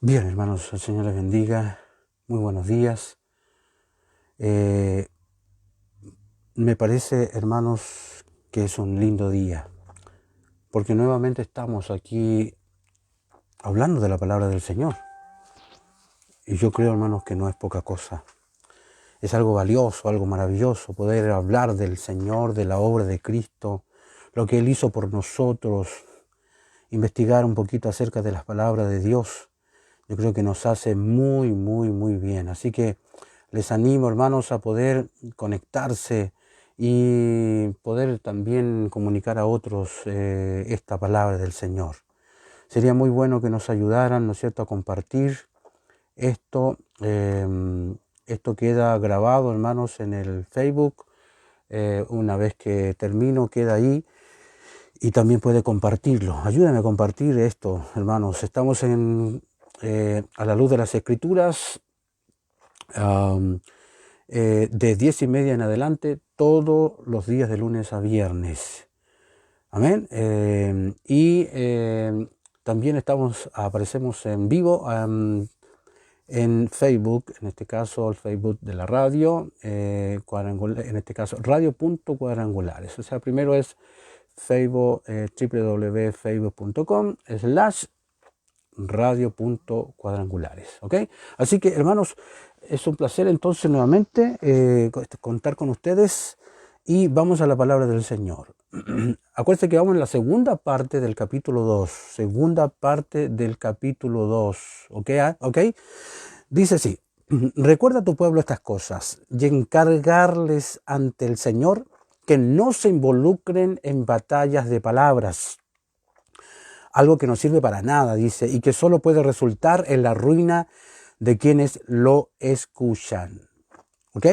Bien, hermanos, el Señor les bendiga. Muy buenos días. Me parece, hermanos, que es un lindo día, porque nuevamente estamos aquí hablando de la palabra del Señor. Y yo creo, hermanos, que no es poca cosa. Es algo valioso, algo maravilloso, poder hablar del Señor, de la obra de Cristo, lo que Él hizo por nosotros, investigar un poquito acerca de las palabras de Dios. Yo creo que nos hace muy bien. Así que les animo, hermanos, a poder conectarse y poder también comunicar a otros esta palabra del Señor. Sería muy bueno que nos ayudaran, ¿no es cierto?, a compartir esto. Esto queda grabado, hermanos, en el Facebook. Una vez que termino, queda ahí. Y también puede compartirlo. Ayúdenme a compartir esto, hermanos. Estamos a la luz de las Escrituras, de 10:30 en adelante, todos los días de lunes a viernes. Amén. También aparecemos en vivo en Facebook, en este caso el Facebook de la radio, en este caso radio.cuadrangulares. O sea, primero es Facebook, www.facebook.com/radio.cuadrangulares, ¿ok? Así que, hermanos, es un placer entonces nuevamente contar con ustedes y vamos a la palabra del Señor. Acuérdense que vamos en la segunda parte del capítulo 2, ¿ok? ¿Ok? Dice así: recuerda a tu pueblo estas cosas y encargarles ante el Señor que no se involucren en batallas de palabras, algo que no sirve para nada, dice, y que solo puede resultar en la ruina de quienes lo escuchan. ¿Ok?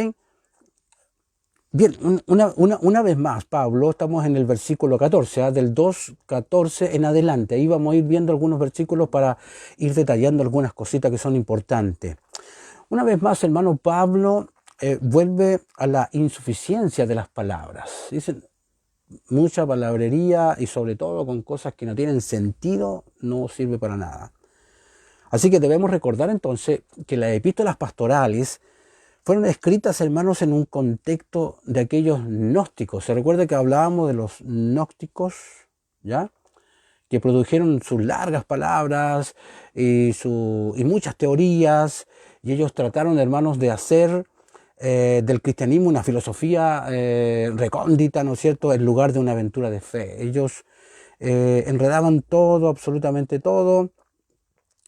Bien, una vez más, Pablo, estamos en el versículo 14, del 2:14 en adelante. Ahí vamos a ir viendo algunos versículos para ir detallando algunas cositas que son importantes. Una vez más, hermano, Pablo vuelve a la insuficiencia de las palabras. Dicen, mucha palabrería y sobre todo con cosas que no tienen sentido, no sirve para nada. Así que debemos recordar entonces que las epístolas pastorales fueron escritas, hermanos, en un contexto de aquellos gnósticos. Se recuerda que hablábamos de los gnósticos, ¿ya?, que produjeron sus largas palabras y muchas teorías, y ellos trataron, hermanos, de hacer del cristianismo una filosofía recóndita, ¿no es cierto?, en lugar de una aventura de fe. Ellos enredaban todo, absolutamente todo.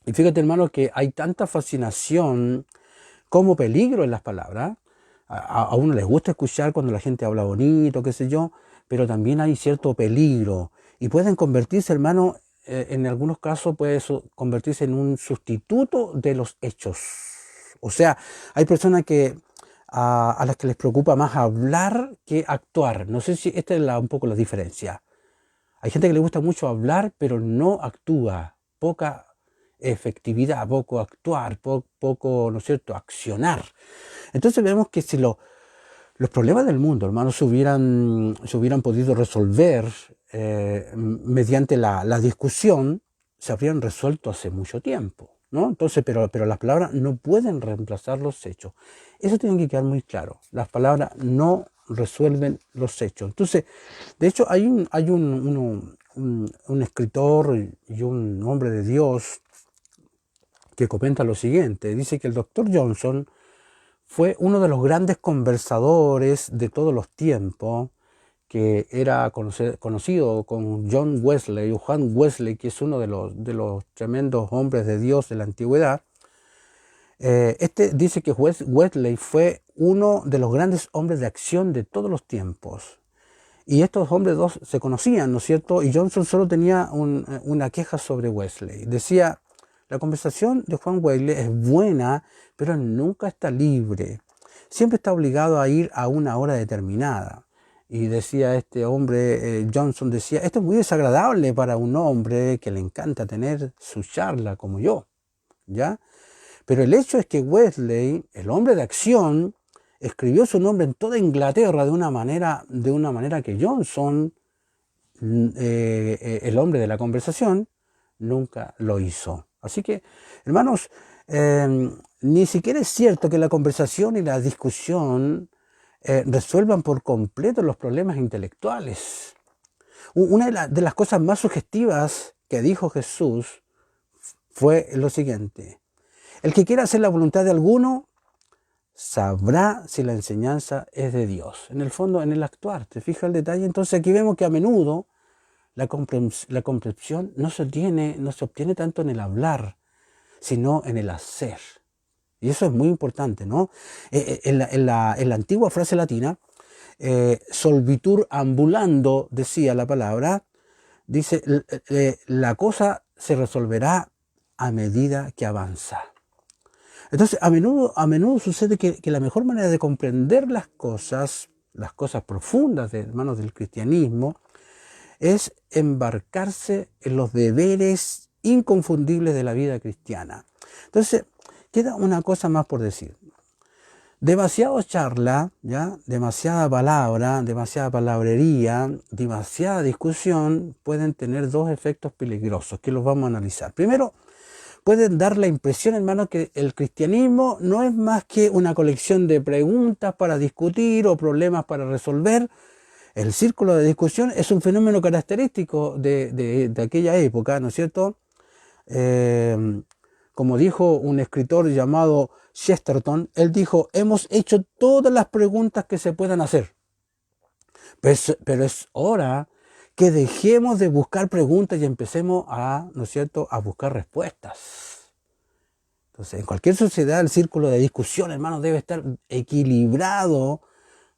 Y fíjate, hermano, que hay tanta fascinación como peligro en las palabras. A uno les gusta escuchar cuando la gente habla bonito, qué sé yo, pero también hay cierto peligro. Y pueden convertirse, hermano, en algunos casos puede convertirse en un sustituto de los hechos. O sea, hay personas a las que les preocupa más hablar que actuar. No sé si esta es un poco la diferencia. Hay gente que le gusta mucho hablar, pero no actúa. Poca efectividad, poco actuar, poco, ¿no es cierto?, accionar. Entonces vemos que si los problemas del mundo, hermanos, se hubieran podido resolver mediante la discusión, se habrían resuelto hace mucho tiempo, ¿no? Entonces, pero las palabras no pueden reemplazar los hechos. Eso tiene que quedar muy claro. Las palabras no resuelven los hechos. Entonces, de hecho, hay un escritor y un hombre de Dios que comenta lo siguiente. Dice que el Dr. Johnson fue uno de los grandes conversadores de todos los tiempos, que era conocido con John Wesley, o Juan Wesley, que es uno de los tremendos hombres de Dios de la antigüedad. Dice que Wesley fue uno de los grandes hombres de acción de todos los tiempos. Y estos hombres dos se conocían, ¿no es cierto? Y Johnson solo tenía una queja sobre Wesley. Decía: la conversación de Juan Wesley es buena, pero nunca está libre. Siempre está obligado a ir a una hora determinada. Y decía este hombre, Johnson decía, esto es muy desagradable para un hombre que le encanta tener su charla como yo, ¿ya? Pero el hecho es que Wesley, el hombre de acción, escribió su nombre en toda Inglaterra de una manera que Johnson, el hombre de la conversación, nunca lo hizo. Así que, hermanos, ni siquiera es cierto que la conversación y la discusión resuelvan por completo los problemas intelectuales. Una de las cosas más sugestivas que dijo Jesús fue lo siguiente: el que quiera hacer la voluntad de alguno sabrá si la enseñanza es de Dios. En el fondo, en el actuar, ¿te fijas el detalle? Entonces aquí vemos que a menudo la comprensión no se obtiene tanto en el hablar, sino en el hacer. Y eso es muy importante, ¿no? En la antigua frase latina, solvitur ambulando, decía la palabra, dice, la cosa se resolverá a medida que avanza. Entonces, a menudo sucede que la mejor manera de comprender las cosas profundas, hermanos, del cristianismo, es embarcarse en los deberes inconfundibles de la vida cristiana. Entonces, queda una cosa más por decir. Demasiado charla, ¿ya? Demasiada palabra, demasiada palabrería, demasiada discusión pueden tener dos efectos peligrosos que los vamos a analizar. Primero, pueden dar la impresión, hermano, que el cristianismo no es más que una colección de preguntas para discutir o problemas para resolver. El círculo de discusión es un fenómeno característico de aquella época, ¿no es cierto? Como dijo un escritor llamado Chesterton, él dijo, hemos hecho todas las preguntas que se puedan hacer, pero es hora que dejemos de buscar preguntas y empecemos ¿no es cierto?, a buscar respuestas. Entonces, en cualquier sociedad, el círculo de discusión, hermano, debe estar equilibrado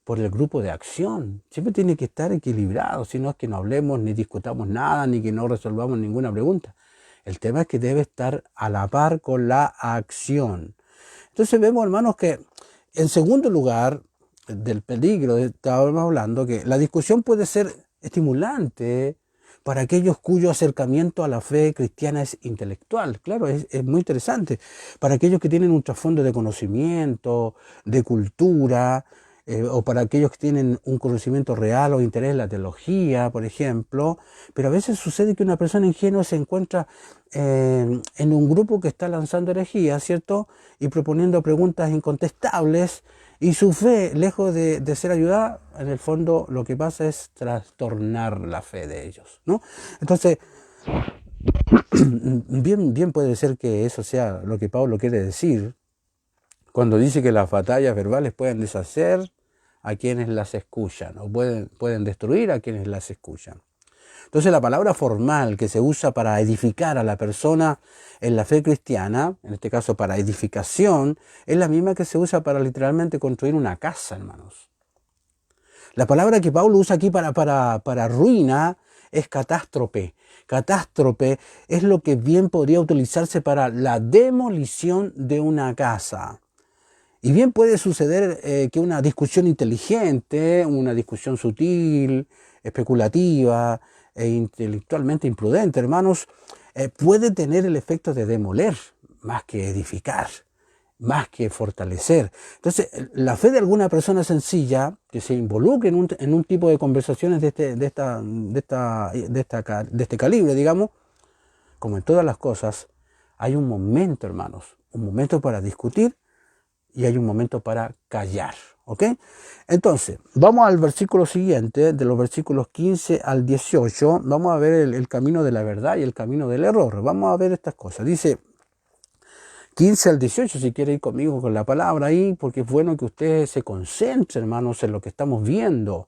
por el grupo de acción. Siempre tiene que estar equilibrado, si no es que no hablemos ni discutamos nada, ni que no resolvamos ninguna pregunta. El tema es que debe estar a la par con la acción. Entonces vemos, hermanos, que en segundo lugar, del peligro, estábamos hablando, que la discusión puede ser estimulante para aquellos cuyo acercamiento a la fe cristiana es intelectual. Claro, es muy interesante. Para aquellos que tienen un trasfondo de conocimiento, de cultura, o para aquellos que tienen un conocimiento real o interés en la teología, por ejemplo. Pero a veces sucede que una persona ingenua se encuentra en un grupo que está lanzando herejías, ¿cierto? Y proponiendo preguntas incontestables, y su fe, lejos de ser ayudada, en el fondo lo que pasa es trastornar la fe de ellos, ¿no? Entonces, bien puede ser que eso sea lo que Pablo quiere decir cuando dice que las batallas verbales pueden deshacer a quienes las escuchan, o pueden destruir a quienes las escuchan. Entonces la palabra formal que se usa para edificar a la persona en la fe cristiana, en este caso para edificación, es la misma que se usa para literalmente construir una casa, hermanos. La palabra que Pablo usa aquí para ruina es catástrofe. Catástrofe es lo que bien podría utilizarse para la demolición de una casa. Y bien puede suceder que una discusión inteligente, una discusión sutil, especulativa e intelectualmente imprudente, hermanos, puede tener el efecto de demoler más que edificar, más que fortalecer. Entonces, la fe de alguna persona sencilla que se involucre en un tipo de conversaciones de este calibre, digamos, como en todas las cosas, hay un momento, hermanos, un momento para discutir y hay un momento para callar, ¿ok? Entonces, vamos al versículo siguiente, de los versículos 15 al 18, vamos a ver el camino de la verdad y el camino del error. Vamos a ver estas cosas. Dice 15 al 18, si quiere ir conmigo con la palabra ahí, porque es bueno que usted se concentre, hermanos, en lo que estamos viendo.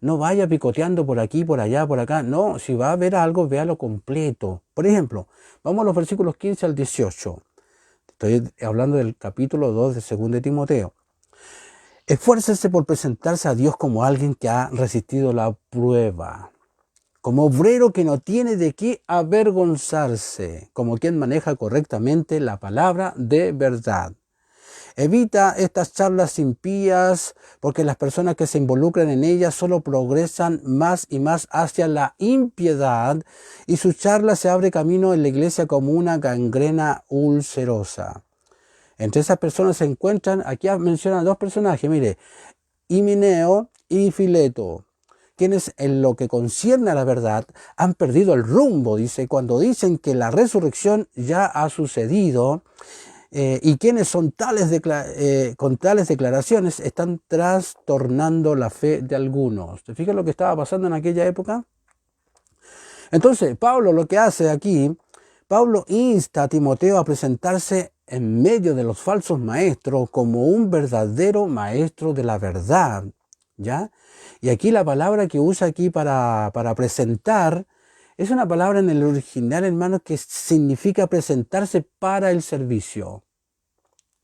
No vaya picoteando por aquí, por allá, por acá. No, si va a ver algo, véalo completo. Por ejemplo, vamos a los versículos 15 al 18. Estoy hablando del capítulo 2 de 2 de Timoteo. Esfuércese por presentarse a Dios como alguien que ha resistido la prueba, como obrero que no tiene de qué avergonzarse, como quien maneja correctamente la palabra de verdad. Evita estas charlas impías, porque las personas que se involucran en ellas solo progresan más y más hacia la impiedad, y su charla se abre camino en la iglesia como una gangrena ulcerosa. Entre esas personas se encuentran, aquí mencionan dos personajes, mire, Himeneo y Fileto, quienes en lo que concierne a la verdad han perdido el rumbo, dice, cuando dicen que la resurrección ya ha sucedido, y quienes son con tales declaraciones están trastornando la fe de algunos. ¿Te fijas lo que estaba pasando en aquella época? Entonces, Pablo lo que hace aquí, Pablo insta a Timoteo a presentarse en medio de los falsos maestros como un verdadero maestro de la verdad, ¿ya? Y aquí la palabra que usa aquí para presentar es una palabra en el original, hermanos, que significa presentarse para el servicio.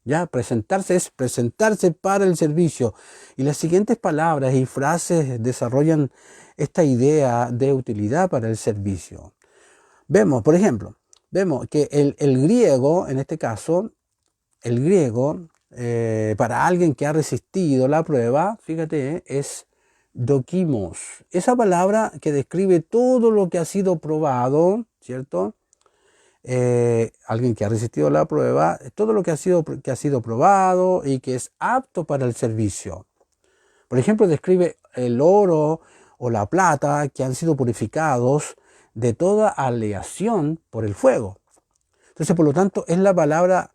¿Ya? Presentarse es presentarse para el servicio. Y las siguientes palabras y frases desarrollan esta idea de utilidad para el servicio. Vemos, por ejemplo, vemos que el griego, en este caso, el griego, para alguien que ha resistido la prueba, fíjate, es dokimos. Esa palabra que describe todo lo que ha sido probado, ¿cierto? Alguien que ha resistido la prueba, todo lo que ha sido probado y que es apto para el servicio. Por ejemplo, describe el oro o la plata que han sido purificados de toda aleación por el fuego. Entonces, por lo tanto, es la palabra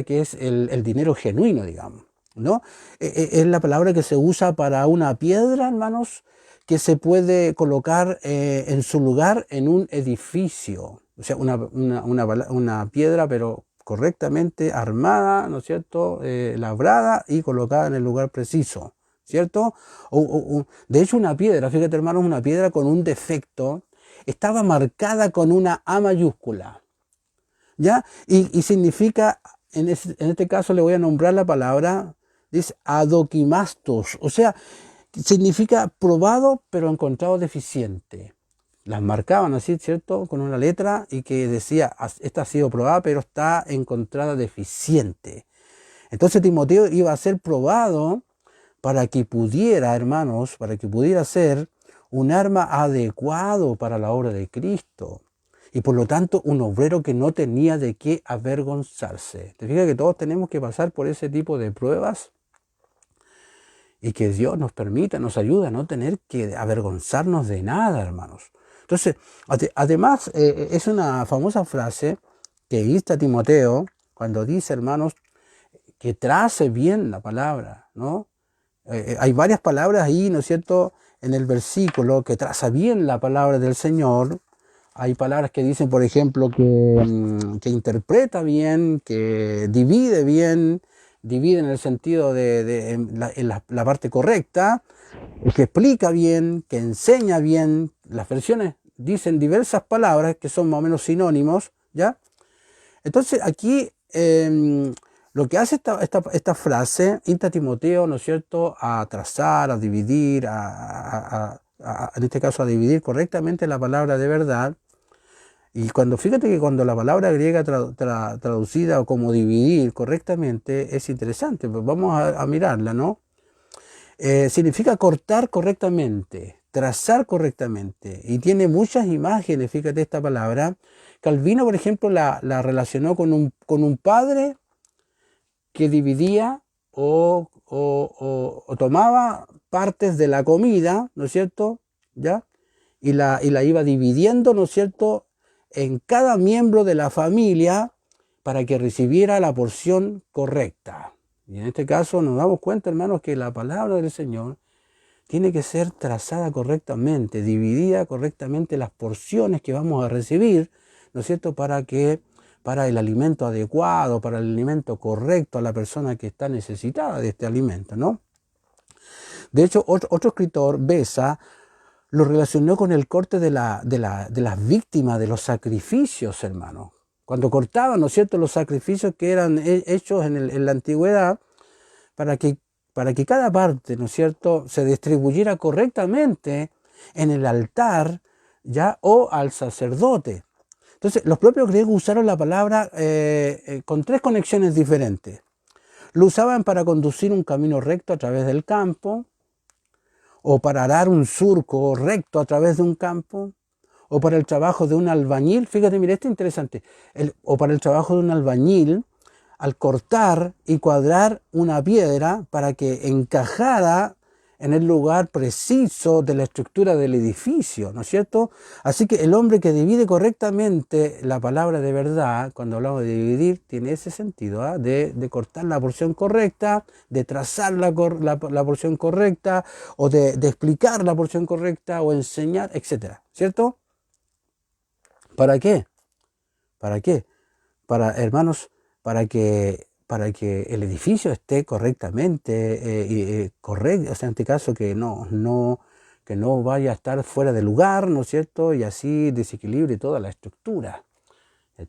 que es el dinero genuino, digamos, ¿no? Es la palabra que se usa para una piedra, hermanos, que se puede colocar en su lugar en un edificio. O sea, una piedra, pero correctamente armada, ¿no es cierto?, labrada y colocada en el lugar preciso, ¿cierto? De hecho, una piedra, fíjate, hermanos, una piedra con un defecto estaba marcada con una A mayúscula, ¿ya? Y significa, en este caso le voy a nombrar la palabra, dice adokimastos, o sea, significa probado pero encontrado deficiente. Las marcaban así, ¿cierto?, con una letra y que decía, esta ha sido probada pero está encontrada deficiente. Entonces Timoteo iba a ser probado para que pudiera, hermanos, para que pudiera ser un arma adecuado para la obra de Cristo. Y por lo tanto, un obrero que no tenía de qué avergonzarse. ¿Te fijas que todos tenemos que pasar por ese tipo de pruebas? Y que Dios nos permita, nos ayude a no tener que avergonzarnos de nada, hermanos. Entonces, además, es una famosa frase que insta a Timoteo cuando dice, hermanos, que trace bien la palabra, ¿no? Hay varias palabras ahí, ¿no es cierto?, en el versículo que traza bien la palabra del Señor. Hay palabras que dicen, por ejemplo, que interpreta bien, que divide bien, divide en el sentido en la parte correcta, que explica bien, que enseña bien. Las versiones dicen diversas palabras que son más o menos sinónimos, ¿ya? Entonces aquí lo que hace esta frase, insta a Timoteo, ¿no es cierto?, a trazar, a dividir, en este caso a dividir correctamente la palabra de verdad. Y fíjate que cuando la palabra griega traducida como dividir correctamente es interesante, pues vamos a mirarla, ¿no? Significa cortar correctamente, trazar correctamente, y tiene muchas imágenes, fíjate esta palabra. Calvino, por ejemplo, la relacionó con un padre que dividía o tomaba partes de la comida, ¿no es cierto?, ¿ya? Y la iba dividiendo, ¿no es cierto?, en cada miembro de la familia para que recibiera la porción correcta. Y en este caso nos damos cuenta, hermanos, que la palabra del Señor tiene que ser trazada correctamente, dividida correctamente las porciones que vamos a recibir, ¿no es cierto?, para el alimento adecuado, para el alimento correcto a la persona que está necesitada de este alimento, ¿no? De hecho, otro escritor, Besa, lo relacionó con el corte de las víctimas, de los sacrificios, hermano. Cuando cortaban, ¿no es cierto?, los sacrificios que eran hechos en la antigüedad, para que cada parte, ¿no es cierto?, se distribuyera correctamente en el altar, ¿ya?, o al sacerdote. Entonces, los propios griegos usaron la palabra con tres conexiones diferentes. Lo usaban para conducir un camino recto a través del campo, o para arar un surco recto a través de un campo, o para el trabajo de un albañil. Fíjate, mira, esto es interesante. O para el trabajo de un albañil al cortar y cuadrar una piedra para que encajara en el lugar preciso de la estructura del edificio, ¿no es cierto? Así que el hombre que divide correctamente la palabra de verdad, cuando hablamos de dividir, tiene ese sentido, ¿eh? De cortar la porción correcta, de trazar la porción correcta, o de explicar la porción correcta, o enseñar, etcétera, ¿cierto? ¿Para qué? ¿Para qué? Para, hermanos, para que el edificio esté correctamente, correcto, o sea, en este caso que no vaya a estar fuera de lugar, ¿no es cierto? Y así desequilibre toda la estructura.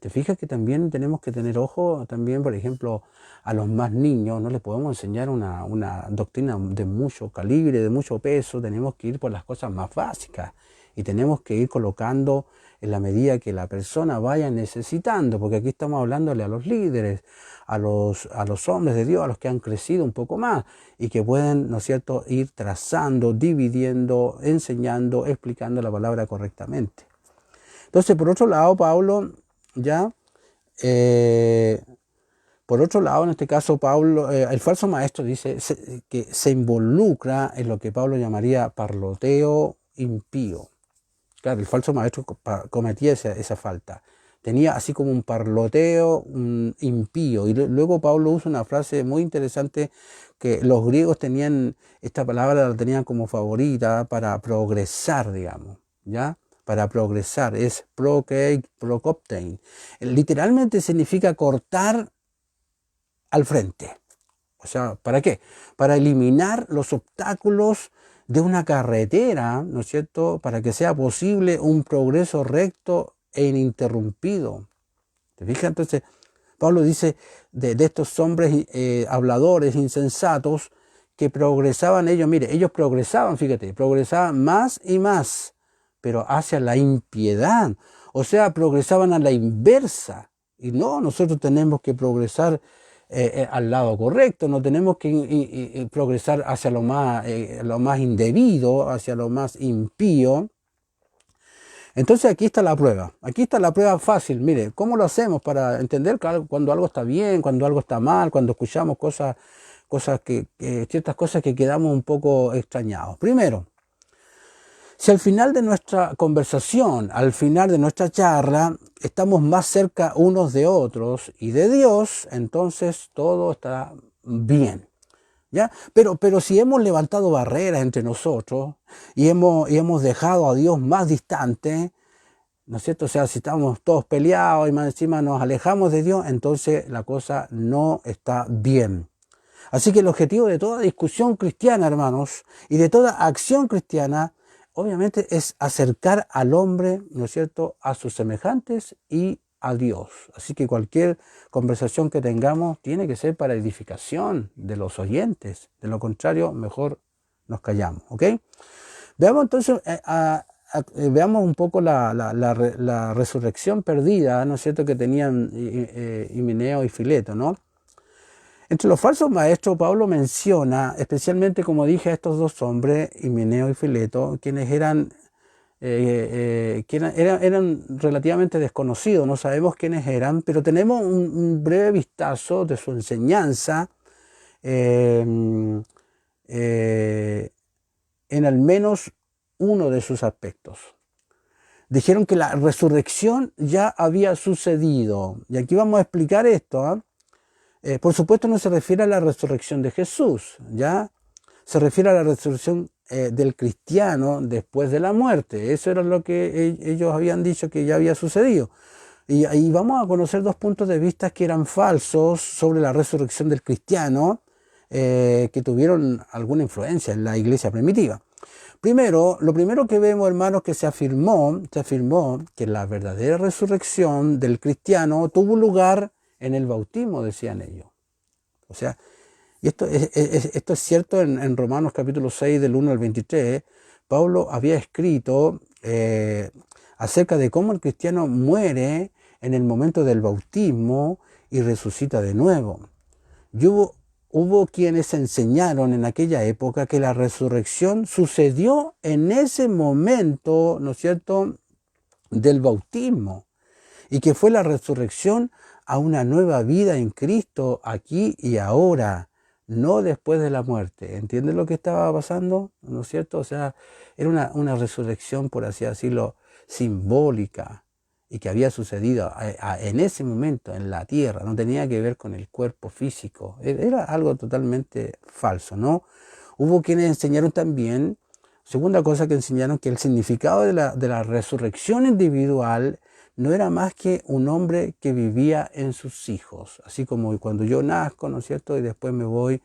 ¿Te fijas que también tenemos que tener ojo, también, por ejemplo, a los más niños? No les podemos enseñar una doctrina de mucho calibre, de mucho peso. Tenemos que ir por las cosas más básicas y tenemos que ir colocando en la medida que la persona vaya necesitando, porque aquí estamos hablándole a los líderes, a los hombres de Dios, a los que han crecido un poco más y que pueden, ¿no es cierto?, ir trazando, dividiendo, enseñando, explicando la palabra correctamente. Entonces, por otro lado, Pablo, por otro lado, en este caso, Pablo, el falso maestro dice que se involucra en lo que Pablo llamaría parloteo impío. Claro, el falso maestro cometía esa falta. Tenía así como un parloteo impío. Y luego Pablo usa una frase muy interesante que los griegos tenían, esta palabra la tenían como favorita para progresar, digamos, ¿ya? Para progresar, es prokoptein. Literalmente significa cortar al frente. O sea, ¿para qué? Para eliminar los obstáculos de una carretera, ¿no es cierto?, para que sea posible un progreso recto e ininterrumpido. ¿Te fijas? Entonces, Pablo dice de estos hombres habladores, insensatos, que progresaban ellos, mire, ellos progresaban, fíjate, progresaban más y más, pero hacia la impiedad. O sea, progresaban a la inversa. Y no, nosotros tenemos que progresar al lado correcto, no tenemos que progresar hacia lo más indebido, hacia lo más impío. Entonces aquí está la prueba fácil. Mire, ¿cómo lo hacemos para entender cuando algo está bien, cuando algo está mal, cuando escuchamos ciertas cosas que quedamos un poco extrañados? Primero, si al final de nuestra conversación, al final de nuestra charla, estamos más cerca unos de otros y de Dios, entonces todo está bien, ¿ya? Pero si hemos levantado barreras entre nosotros y hemos dejado a Dios más distante, ¿no es cierto? O sea, si estamos todos peleados y más encima nos alejamos de Dios, entonces la cosa no está bien. Así que el objetivo de toda discusión cristiana, hermanos, y de toda acción cristiana, obviamente es acercar al hombre, ¿no es cierto?, a sus semejantes y a Dios. Así que cualquier conversación que tengamos tiene que ser para edificación de los oyentes. De lo contrario, mejor nos callamos, ¿ok? Veamos entonces, veamos un poco la resurrección perdida, ¿no es cierto?, que tenían Himeneo y Fileto, ¿no? Entre los falsos maestros, Pablo menciona, especialmente, como dije, a estos dos hombres, Himeneo y Fileto, quienes eran relativamente desconocidos, no sabemos quiénes eran, pero tenemos un breve vistazo de su enseñanza en al menos uno de sus aspectos. Dijeron que la resurrección ya había sucedido, y aquí vamos a explicar esto, por supuesto no se refiere a la resurrección de Jesús, ¿ya? Se refiere a la resurrección del cristiano después de la muerte. Eso era lo que ellos habían dicho que ya había sucedido. Y ahí vamos a conocer dos puntos de vista que eran falsos sobre la resurrección del cristiano, que tuvieron alguna influencia en la iglesia primitiva. Primero, lo primero que vemos, hermanos, que se afirmó que la verdadera resurrección del cristiano tuvo lugar en el bautismo, decían ellos. O sea, y esto es cierto en Romanos capítulo 6, del 1 al 23. Pablo había escrito acerca de cómo el cristiano muere en el momento del bautismo y resucita de nuevo. Y hubo quienes enseñaron en aquella época que la resurrección sucedió en ese momento, ¿no es cierto?, del bautismo, y que fue la resurrección a una nueva vida en Cristo aquí y ahora, no después de la muerte. ¿Entiendes lo que estaba pasando? ¿No es cierto? O sea, era una resurrección, por así decirlo, simbólica y que había sucedido en ese momento en la tierra. No tenía que ver con el cuerpo físico. Era algo totalmente falso, ¿no? Hubo quienes enseñaron también, segunda cosa que enseñaron, que el significado de la resurrección individual no era más que un hombre que vivía en sus hijos, así como cuando yo nazco, ¿no es cierto? Y después me voy,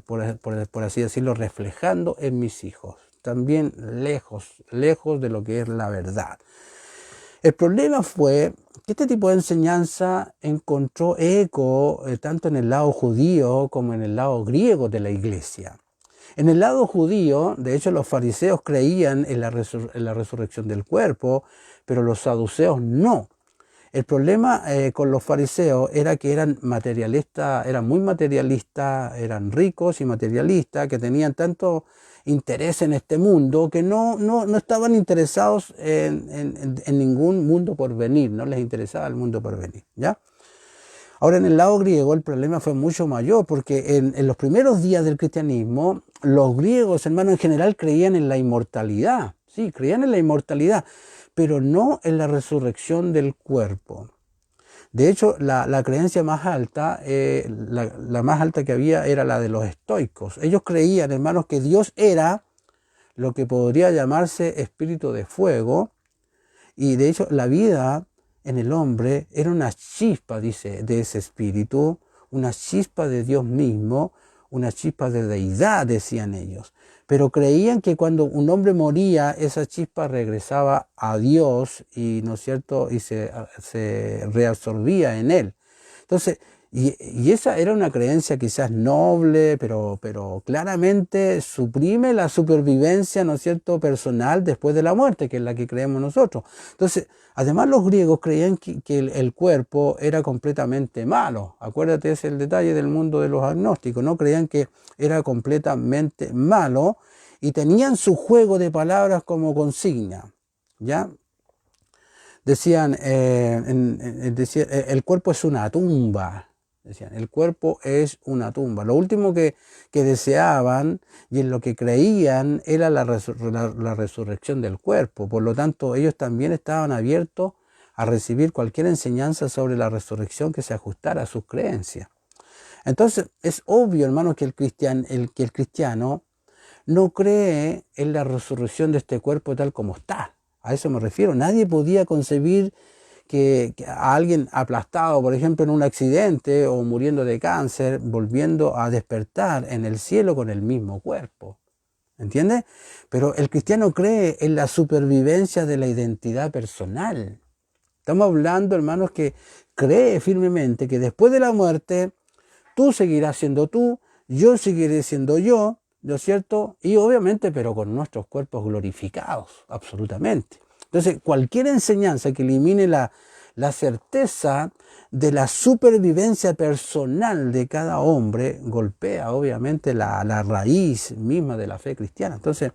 por así decirlo, reflejando en mis hijos, también lejos de lo que es la verdad. El problema fue que este tipo de enseñanza encontró eco tanto en el lado judío como en el lado griego de la iglesia. En el lado judío, de hecho, los fariseos creían en la resurrección del cuerpo, pero los saduceos no. El problema con los fariseos era que eran materialistas, eran muy materialistas, eran ricos y materialistas, que tenían tanto interés en este mundo que no estaban interesados en ningún mundo por venir, no les interesaba el mundo por venir, ¿ya? Ahora, en el lado griego el problema fue mucho mayor, porque en los primeros días del cristianismo, los griegos, hermanos, en general creían en la inmortalidad, sí, creían en la inmortalidad, pero no en la resurrección del cuerpo. De hecho, la creencia más alta, la más alta que había era la de los estoicos. Ellos creían, hermanos, que Dios era lo que podría llamarse espíritu de fuego, y de hecho la vida en el hombre era una chispa, dice, de ese espíritu, una chispa de Dios mismo, una chispa de deidad, decían ellos. Pero creían que cuando un hombre moría, esa chispa regresaba a Dios y, ¿no es cierto?, y se reabsorbía en él. Entonces, y esa era una creencia quizás noble, pero claramente suprime la supervivencia, ¿no es cierto?, personal después de la muerte, que es la que creemos nosotros. Entonces, además los griegos creían que el cuerpo era completamente malo. Acuérdate, ese es el detalle del mundo de los agnósticos, ¿no? Creían que era completamente malo y tenían su juego de palabras como consigna, ¿ya? Decían, el cuerpo es una tumba. Decían, el cuerpo es una tumba. Lo último que deseaban y en lo que creían era la resurrección del cuerpo. Por lo tanto, ellos también estaban abiertos a recibir cualquier enseñanza sobre la resurrección que se ajustara a sus creencias. Entonces, es obvio, hermanos, que el cristiano no cree en la resurrección de este cuerpo tal como está. A eso me refiero. Nadie podía concebir que a alguien aplastado, por ejemplo, en un accidente o muriendo de cáncer, volviendo a despertar en el cielo con el mismo cuerpo. ¿Entiendes? Pero el cristiano cree en la supervivencia de la identidad personal. Estamos hablando, hermanos, que cree firmemente que después de la muerte, tú seguirás siendo tú, yo seguiré siendo yo, ¿no es cierto? Y obviamente, pero con nuestros cuerpos glorificados, absolutamente. Entonces, cualquier enseñanza que elimine la certeza de la supervivencia personal de cada hombre golpea, obviamente, la raíz misma de la fe cristiana. Entonces,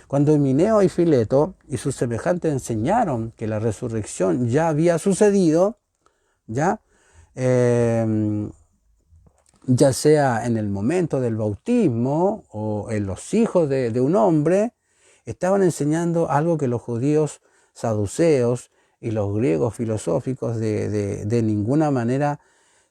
cuando Himeneo y Fileto y sus semejantes enseñaron que la resurrección ya había sucedido, ya sea en el momento del bautismo o en los hijos de un hombre, estaban enseñando algo que los judíos saduceos y los griegos filosóficos de ninguna manera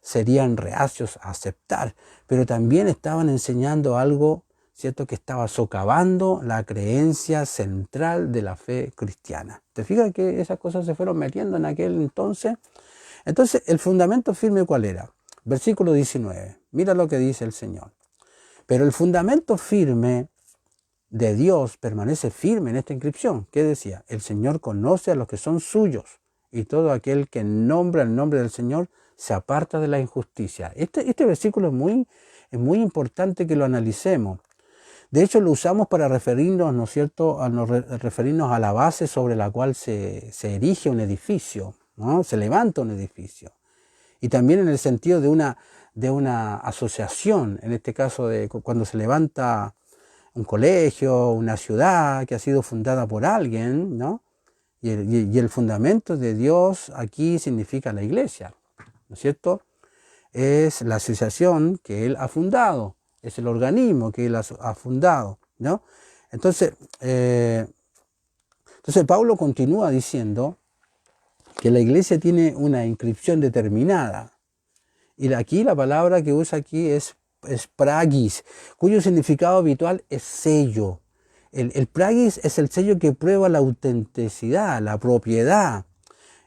serían reacios a aceptar, pero también estaban enseñando algo, ¿cierto?, que estaba socavando la creencia central de la fe cristiana. ¿Te fijas que esas cosas se fueron metiendo en aquel entonces? Entonces, ¿el fundamento firme cuál era? Versículo 19. Mira lo que dice el Señor. Pero el fundamento firme de Dios permanece firme en esta inscripción. ¿Qué decía? El Señor conoce a los que son suyos, y todo aquel que nombra el nombre del Señor se aparta de la injusticia. Este versículo es muy importante que lo analicemos. De hecho, lo usamos para referirnos, ¿no es cierto?, referirnos a la base sobre la cual se erige un edificio, ¿no? Se levanta un edificio. Y también en el sentido de una asociación, en este caso de cuando se levanta un colegio, una ciudad que ha sido fundada por alguien, ¿no? Y el fundamento de Dios aquí significa la iglesia. ¿no es cierto? Es la asociación que él ha fundado, es el organismo que él ha fundado, ¿no? Entonces, Pablo continúa diciendo que la iglesia tiene una inscripción determinada. Y aquí la palabra que usa aquí es pragis, cuyo significado habitual es sello. El pragis es el sello que prueba la autenticidad, la propiedad.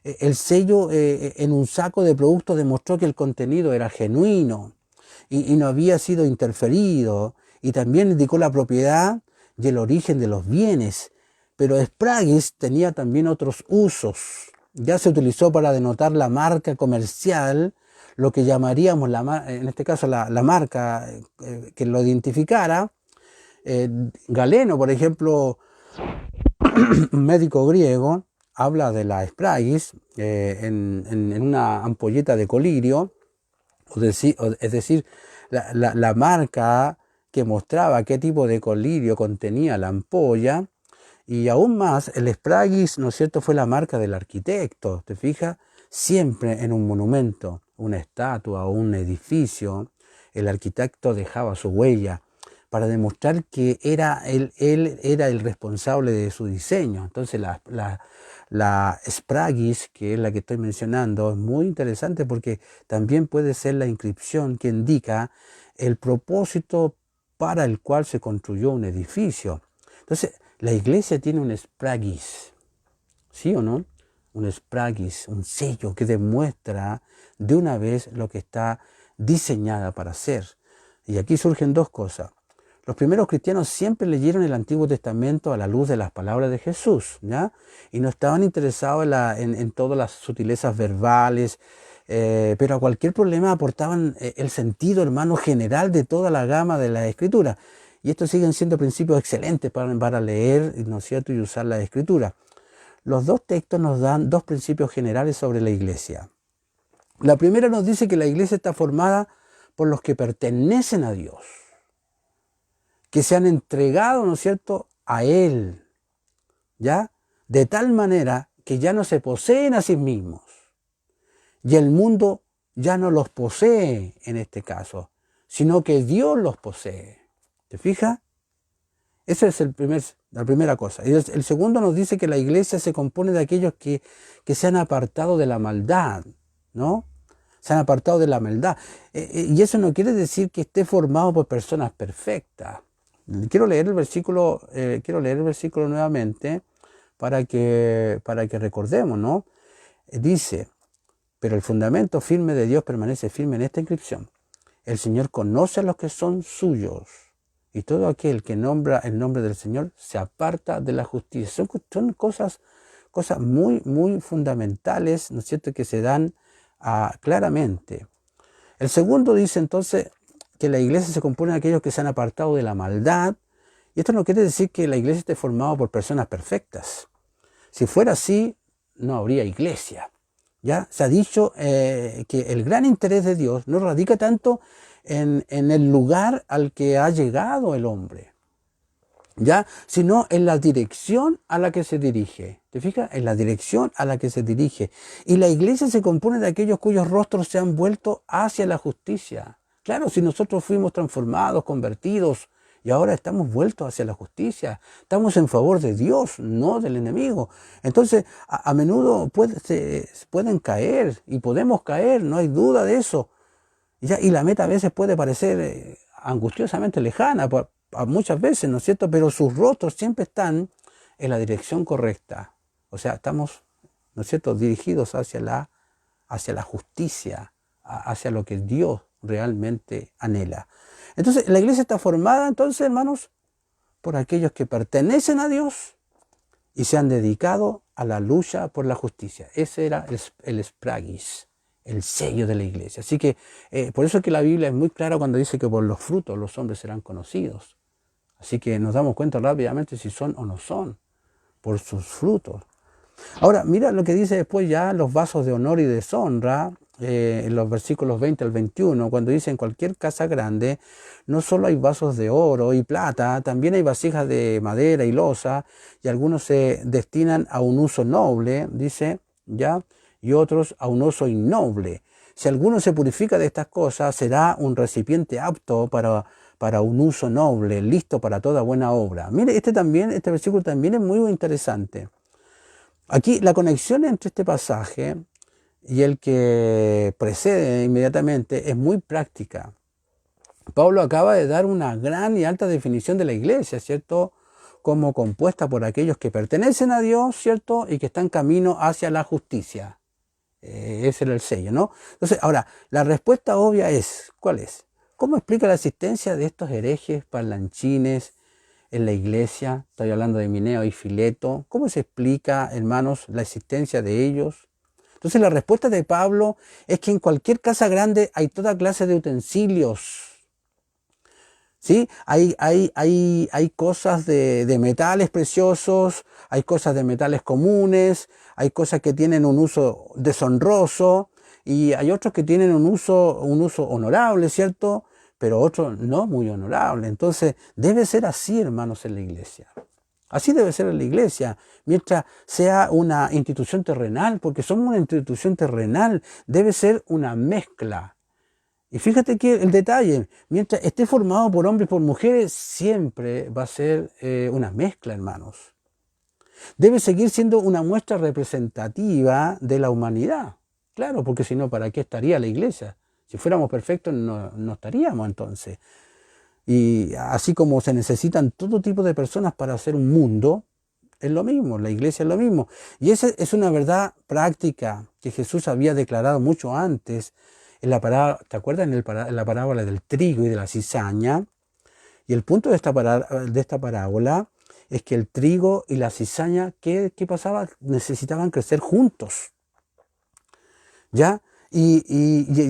El sello en un saco de productos demostró que el contenido era genuino y no había sido interferido. Y también indicó la propiedad y el origen de los bienes. Pero Spragis tenía también otros usos. Ya se utilizó para denotar la marca comercial, lo que llamaríamos, en este caso, la marca que lo identificara. Galeno, por ejemplo, un médico griego, habla de la Spragis en una ampolleta de colirio, es decir, la marca que mostraba qué tipo de colirio contenía la ampolla. Y aún más, el Spragis, ¿no es cierto?, fue la marca del arquitecto. ¿Te fijas? Siempre en un monumento, una estatua o un edificio, el arquitecto dejaba su huella para demostrar que él era el responsable de su diseño. Entonces la Spragis, que es la que estoy mencionando, es muy interesante porque también puede ser la inscripción que indica el propósito para el cual se construyó un edificio. Entonces, la iglesia tiene un Spragis, ¿sí o no? Un Spragis, un sello que demuestra de una vez lo que está diseñada para hacer. Y aquí surgen dos cosas. Los primeros cristianos siempre leyeron el Antiguo Testamento a la luz de las palabras de Jesús, ¿ya? Y no estaban interesados en todas las sutilezas verbales, pero a cualquier problema aportaban el sentido, hermano, general de toda la gama de la Escritura. Y estos siguen siendo principios excelentes para leer, ¿no es cierto?, y usar la Escritura. Los dos textos nos dan dos principios generales sobre la iglesia. La primera nos dice que la iglesia está formada por los que pertenecen a Dios, que se han entregado, ¿no es cierto?, a Él, ¿ya? De tal manera que ya no se poseen a sí mismos. Y el mundo ya no los posee en este caso, sino que Dios los posee. ¿Te fijas? Esa es la primera cosa. Y el segundo nos dice que la iglesia se compone de aquellos que se han apartado de la maldad, ¿no? Se han apartado de la maldad. Y eso no quiere decir que esté formado por personas perfectas. Quiero leer el versículo nuevamente para que recordemos, ¿no? Dice, pero el fundamento firme de Dios permanece firme en esta inscripción. El Señor conoce a los que son suyos. Y todo aquel que nombra el nombre del Señor se aparta de la justicia. Son cosas muy, muy fundamentales, ¿no es cierto?, que se dan claramente. El segundo dice entonces que la iglesia se compone de aquellos que se han apartado de la maldad. Y esto no quiere decir que la iglesia esté formada por personas perfectas. Si fuera así, no habría iglesia. Ya se ha dicho que el gran interés de Dios no radica tanto en el lugar al que ha llegado el hombre, ¿ya?, sino en la dirección a la que se dirige. ¿Te fijas? En la dirección a la que se dirige. Y la iglesia se compone de aquellos cuyos rostros se han vuelto hacia la justicia. Claro, si nosotros fuimos transformados, convertidos, y ahora estamos vueltos hacia la justicia, estamos en favor de Dios, no del enemigo. Entonces, a menudo pueden caer, y podemos caer, no hay duda de eso. Y la meta a veces puede parecer angustiosamente lejana, muchas veces, ¿no es cierto? Pero sus rostros siempre están en la dirección correcta. O sea, estamos, ¿no es cierto?, dirigidos hacia la justicia, hacia lo que Dios realmente anhela. Entonces, la iglesia está formada, entonces, hermanos, por aquellos que pertenecen a Dios y se han dedicado a la lucha por la justicia. Ese era el Spragis, el sello de la iglesia. Así que por eso es que la Biblia es muy clara cuando dice que por los frutos los hombres serán conocidos. Así que nos damos cuenta rápidamente si son o no son, por sus frutos. Ahora, mira lo que dice después ya los vasos de honor y deshonra, en los versículos 20 al 21, cuando dice en cualquier casa grande, no solo hay vasos de oro y plata, también hay vasijas de madera y loza, y algunos se destinan a un uso noble, dice, ya, y otros a un uso innoble. si alguno se purifica de estas cosas, será un recipiente apto para un uso noble, listo para toda buena obra. Mire, este versículo también es muy interesante. Aquí la conexión entre este pasaje y el que precede inmediatamente es muy práctica. Pablo acaba de dar una gran y alta definición de la iglesia, ¿cierto? Como compuesta por aquellos que pertenecen a Dios, ¿cierto? Y que están camino hacia la justicia. Ese era el sello, ¿no? Entonces, ahora, la respuesta obvia es, ¿cuál es? ¿Cómo explica la existencia de estos herejes parlanchines en la iglesia? Estoy hablando de Mineo y Fileto. ¿Cómo se explica, hermanos, la existencia de ellos? Entonces, la respuesta de Pablo es que en cualquier casa grande hay toda clase de utensilios. ¿Sí? Hay cosas de metales preciosos, hay cosas de metales comunes, hay cosas que tienen un uso deshonroso y hay otros que tienen un uso honorable, ¿cierto? Pero otros no muy honorable. Entonces debe ser así, hermanos, en la iglesia. Así debe ser en la iglesia, mientras sea una institución terrenal, porque somos una institución terrenal, debe ser una mezcla. Y fíjate que el detalle, mientras esté formado por hombres y por mujeres, siempre va a ser una mezcla, hermanos. Debe seguir siendo una muestra representativa de la humanidad. Claro, porque si no, ¿para qué estaría la iglesia? Si fuéramos perfectos, no estaríamos entonces. Y así como se necesitan todo tipo de personas para hacer un mundo, es lo mismo, la iglesia es lo mismo. Y esa es una verdad práctica que Jesús había declarado mucho antes. ¿Te acuerdas en la parábola del trigo y de la cizaña? Y el punto de esta parábola es que el trigo y la cizaña, ¿qué pasaba? Necesitaban crecer juntos. ¿Ya? Y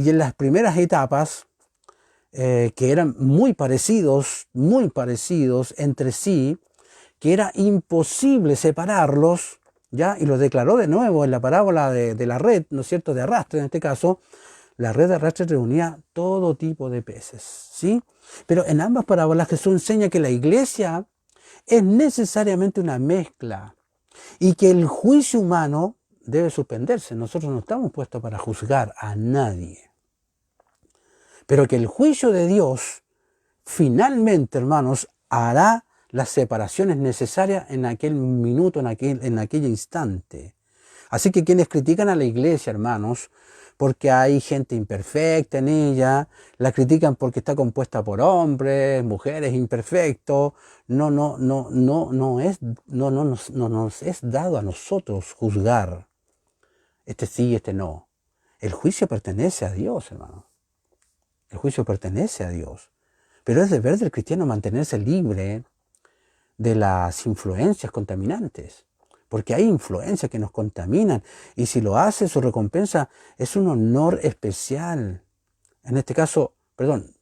en las primeras etapas, que eran muy parecidos entre sí, que era imposible separarlos, ¿ya? Y lo declaró de nuevo en la parábola de la red, ¿no es cierto?, de arrastre en este caso. La red de arrastre reunía todo tipo de peces, ¿sí? Pero en ambas parábolas Jesús enseña que la iglesia es necesariamente una mezcla y que el juicio humano debe suspenderse. Nosotros no estamos puestos para juzgar a nadie. Pero que el juicio de Dios finalmente, hermanos, hará las separaciones necesarias en aquel minuto, en aquel instante. Así que quienes critican a la iglesia, hermanos, porque hay gente imperfecta en ella, la critican porque está compuesta por hombres, mujeres imperfectos, no nos es dado a nosotros juzgar. Este sí, este no. El juicio pertenece a Dios, hermano. El juicio pertenece a Dios. Pero es deber del cristiano mantenerse libre de las influencias contaminantes. Porque hay influencias que nos contaminan. Y si lo hace, su recompensa es un honor especial. En este caso, perdón,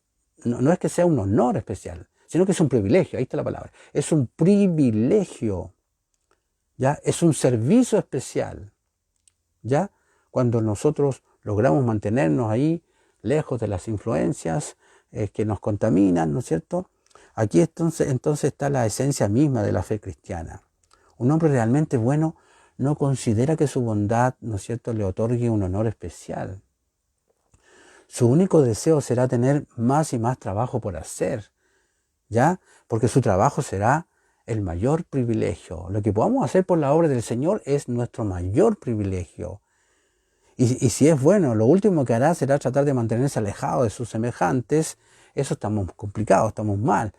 no es que sea un honor especial, sino que es un privilegio. Ahí está la palabra. Es un privilegio. ¿Ya? Es un servicio especial. ¿Ya? Cuando nosotros logramos mantenernos ahí, lejos de las influencias que nos contaminan, ¿no es cierto? Aquí entonces está la esencia misma de la fe cristiana. Un hombre realmente bueno no considera que su bondad, ¿no es cierto?, le otorgue un honor especial. Su único deseo será tener más y más trabajo por hacer, ¿ya? Porque su trabajo será el mayor privilegio. Lo que podamos hacer por la obra del Señor es nuestro mayor privilegio. Y si es bueno, lo último que hará será tratar de mantenerse alejado de sus semejantes. Eso estamos complicados, estamos mal.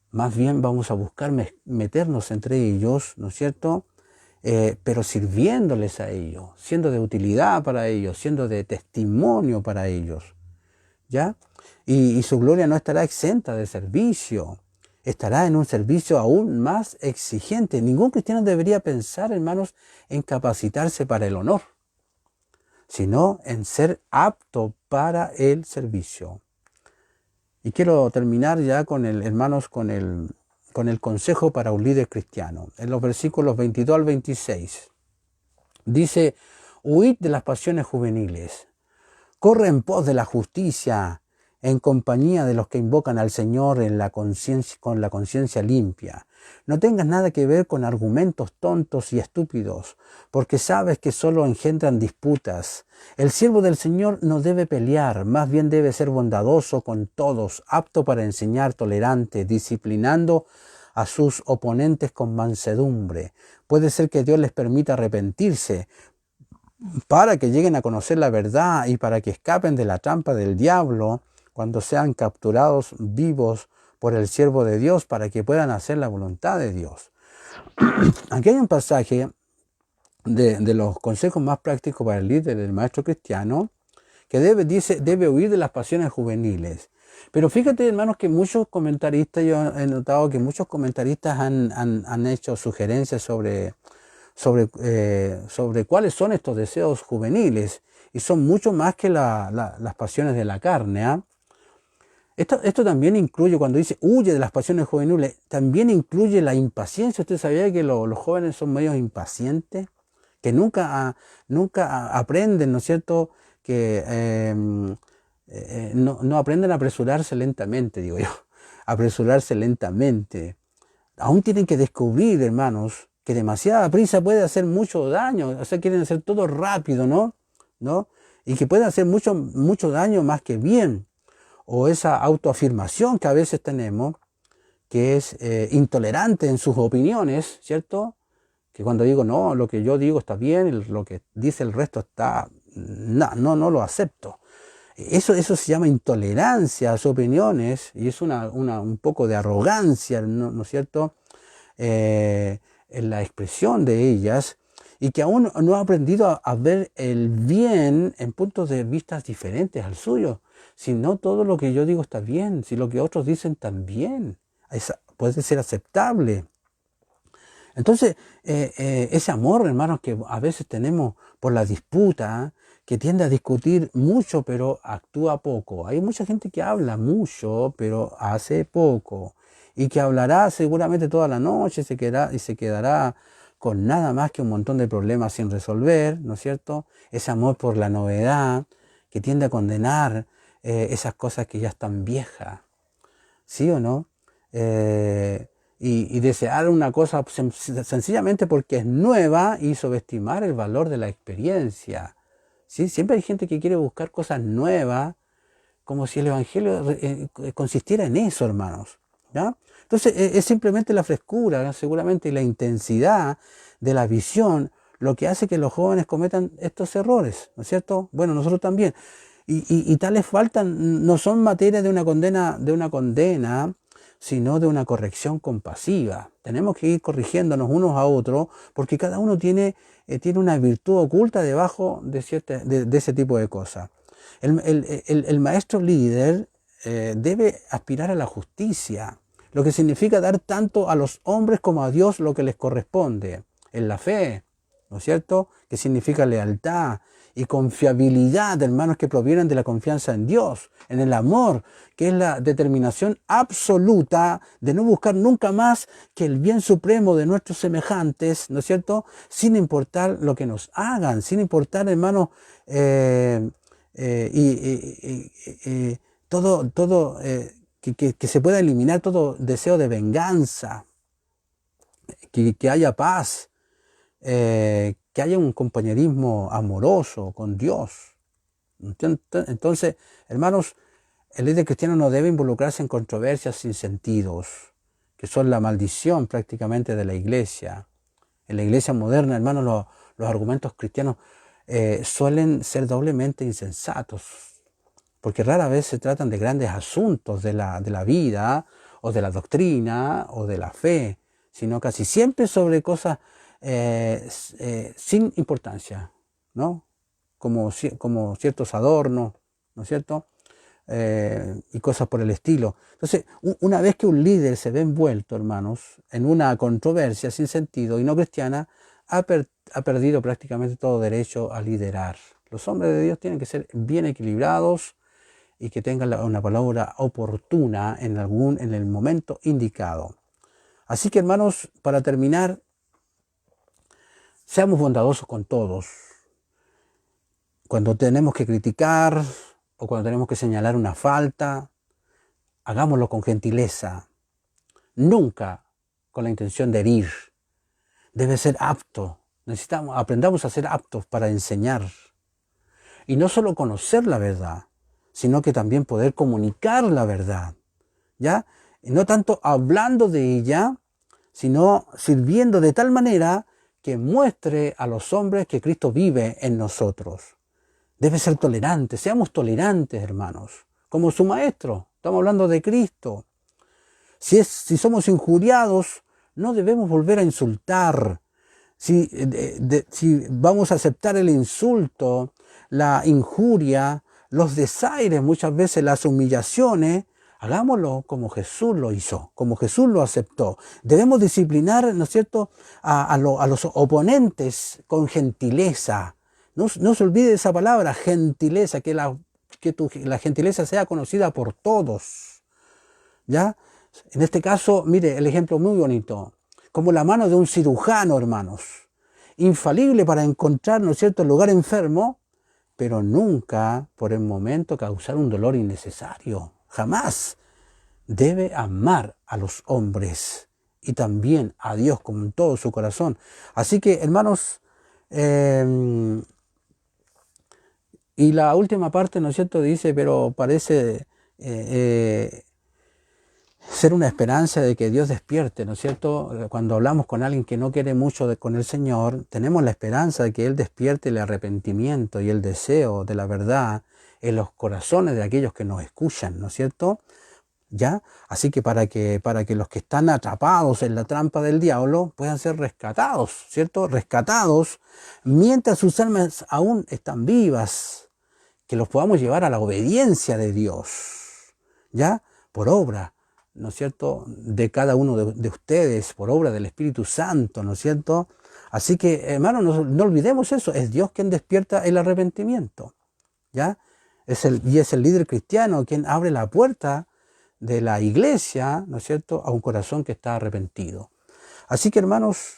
Más bien vamos a buscar meternos entre ellos, ¿no es cierto? Pero sirviéndoles a ellos, siendo de utilidad para ellos, siendo de testimonio para ellos, ¿ya? Y su gloria no estará exenta de servicio, estará en un servicio aún más exigente. Ningún cristiano debería pensar, hermanos, en capacitarse para el honor, sino en ser apto para el servicio. Y quiero terminar ya con el consejo para un líder cristiano. En los versículos 22 al 26 dice: huid de las pasiones juveniles, corre en pos de la justicia, en compañía de los que invocan al Señor en la conciencia, con la conciencia limpia. No tengas nada que ver con argumentos tontos y estúpidos, porque sabes que solo engendran disputas. El siervo del Señor no debe pelear, más bien debe ser bondadoso con todos, apto para enseñar, tolerante, disciplinando a sus oponentes con mansedumbre. Puede ser que Dios les permita arrepentirse para que lleguen a conocer la verdad y para que escapen de la trampa del diablo cuando sean capturados vivos por el siervo de Dios, para que puedan hacer la voluntad de Dios. Aquí hay un pasaje de los consejos más prácticos para el líder, el maestro cristiano, que debe huir de las pasiones juveniles. Pero fíjate, hermanos, que muchos comentaristas, yo he notado que muchos comentaristas han hecho sugerencias sobre cuáles son estos deseos juveniles, y son mucho más que las pasiones de la carne, ¿eh? Esto también incluye, cuando dice huye de las pasiones juveniles, también incluye la impaciencia. ¿Usted sabía que los jóvenes son medios impacientes? Que nunca aprenden, ¿no es cierto?, que no aprenden a apresurarse lentamente, digo yo, apresurarse lentamente. Aún tienen que descubrir, hermanos, que demasiada prisa puede hacer mucho daño. O sea, quieren hacer todo rápido, ¿no? Y que puede hacer mucho daño más que bien. O esa autoafirmación que a veces tenemos, que es intolerante en sus opiniones, ¿cierto? Que cuando digo, no, lo que yo digo está bien, y lo que dice el resto está, no lo acepto. Eso se llama intolerancia a sus opiniones, y es un poco de arrogancia, ¿no es cierto?, en la expresión de ellas, y que aún no ha aprendido a ver el bien en puntos de vista diferentes al suyo. Si no todo lo que yo digo está bien, si lo que otros dicen también puede ser aceptable. Entonces, ese amor, hermanos, que a veces tenemos por la disputa, que tiende a discutir mucho, pero actúa poco. Hay mucha gente que habla mucho, pero hace poco. Y que hablará seguramente toda la noche y se quedará con nada más que un montón de problemas sin resolver, ¿no es cierto? Ese amor por la novedad, que tiende a condenar esas cosas que ya están viejas. ¿Sí o no? Y desear una cosa sencillamente porque es nueva y subestimar el valor de la experiencia. ¿Sí? Siempre hay gente que quiere buscar cosas nuevas, como si el Evangelio consistiera en eso, hermanos. ¿Ya? Entonces es simplemente la frescura, ¿no? Seguramente, y la intensidad de la visión lo que hace que los jóvenes cometan estos errores, ¿no es cierto? Bueno, nosotros también. Y tales faltas no son materia de una condena, sino de una corrección compasiva. Tenemos que ir corrigiéndonos unos a otros, porque cada uno tiene una virtud oculta debajo de ese tipo de cosas. El maestro líder debe aspirar a la justicia, lo que significa dar tanto a los hombres como a Dios lo que les corresponde, en la fe, ¿no es cierto?, que significa lealtad y confiabilidad, hermanos, que provienen de la confianza en Dios, en el amor, que es la determinación absoluta de no buscar nunca más que el bien supremo de nuestros semejantes, ¿no es cierto?, sin importar lo que nos hagan, sin importar, hermanos, todo que se pueda eliminar todo deseo de venganza, que haya paz, que haya un compañerismo amoroso con Dios. Entonces, hermanos, el líder cristiano no debe involucrarse en controversias sin sentidos, que son la maldición prácticamente de la iglesia. En la iglesia moderna, hermanos, los argumentos cristianos suelen ser doblemente insensatos, porque rara vez se tratan de grandes asuntos de la vida, o de la doctrina, o de la fe, sino casi siempre sobre cosas sin importancia, ¿no? Como ciertos adornos, ¿no es cierto?, y cosas por el estilo. Entonces, una vez que un líder se ve envuelto, hermanos, en una controversia sin sentido y no cristiana, ha perdido prácticamente todo derecho a liderar. Los hombres de Dios tienen que ser bien equilibrados y que tengan una palabra oportuna en el momento indicado. Así que, hermanos, para terminar, seamos bondadosos con todos. Cuando tenemos que criticar o cuando tenemos que señalar una falta, hagámoslo con gentileza, nunca con la intención de herir. Debe ser apto. Aprendamos a ser aptos para enseñar. Y no solo conocer la verdad, sino que también poder comunicar la verdad. ¿Ya? Y no tanto hablando de ella, sino sirviendo de tal manera que muestre a los hombres que Cristo vive en nosotros. Debe ser tolerante, seamos tolerantes, hermanos, como su Maestro. Estamos hablando de Cristo. Si somos injuriados, no debemos volver a insultar. Si vamos a aceptar el insulto, la injuria, los desaires, muchas veces las humillaciones, hagámoslo como Jesús lo hizo, como Jesús lo aceptó. Debemos disciplinar, ¿no es cierto?, a los oponentes con gentileza. No se olvide esa palabra, gentileza, que la gentileza sea conocida por todos. ¿Ya? En este caso, mire, el ejemplo muy bonito, como la mano de un cirujano, hermanos, infalible para encontrar, ¿no es cierto?, el lugar enfermo, pero nunca por el momento causar un dolor innecesario, jamás. Debe amar a los hombres y también a Dios con todo su corazón. Así que, hermanos, y la última parte, ¿no es cierto?, dice, pero parece ser una esperanza de que Dios despierte, ¿no es cierto? Cuando hablamos con alguien que no quiere mucho con el Señor, tenemos la esperanza de que Él despierte el arrepentimiento y el deseo de la verdad en los corazones de aquellos que nos escuchan, ¿no es cierto? ¿Ya? Así que para que los que están atrapados en la trampa del diablo puedan ser rescatados, ¿cierto? Rescatados mientras sus almas aún están vivas, que los podamos llevar a la obediencia de Dios, ¿ya? Por obra, ¿no es cierto?, de cada uno de ustedes, por obra del Espíritu Santo, ¿no es cierto? Así que, hermanos, no olvidemos eso, es Dios quien despierta el arrepentimiento, ¿ya? Es el líder cristiano quien abre la puerta de la iglesia, ¿no es cierto?, a un corazón que está arrepentido. Así que, hermanos,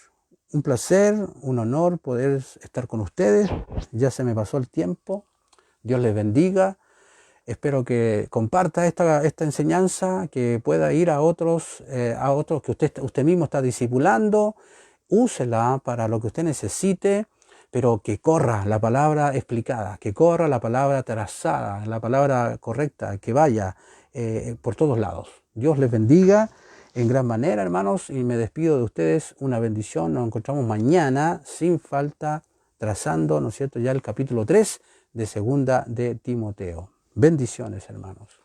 un placer, un honor poder estar con ustedes. Ya se me pasó el tiempo. Dios les bendiga. Espero que comparta esta enseñanza, que pueda ir a otros que usted mismo está discipulando. Úsela para lo que usted necesite, pero que corra la palabra explicada, que corra la palabra trazada, la palabra correcta, que vaya por todos lados. Dios les bendiga en gran manera, hermanos, y me despido de ustedes. Una bendición. Nos encontramos mañana, sin falta, trazando, ¿no es cierto?, ya el capítulo 3 de Segunda de Timoteo. Bendiciones, hermanos.